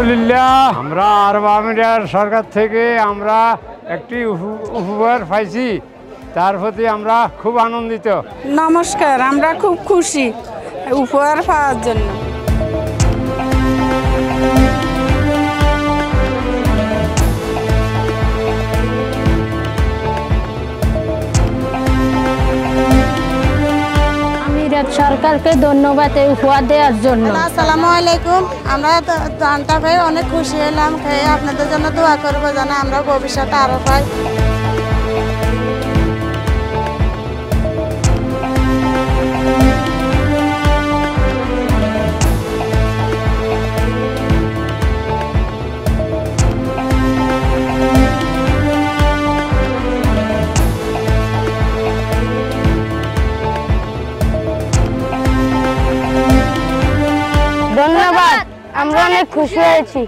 আলহামদুলিল্লাহ আমরা আরব আমিরাত সরকার থেকে আমরা একটি উপহার পাইছি, তার প্রতি আমরা খুব আনন্দিত। নমস্কার, আমরা খুব খুশি উপহার পাওয়ার জন্য। সরকারকে ধন্যবাদ এই উপহার দেওয়ার জন্য। আসসালামু আলাইকুম। আমরা ধানটা পেয়ে অনেক খুশি হলাম, খেয়ে আপনাদের জন্য দোয়া করবো যেন আমরা ভবিষ্যতে আরো পাই। ধন্যবাদ, আমরা অনেক খুশি হয়েছি।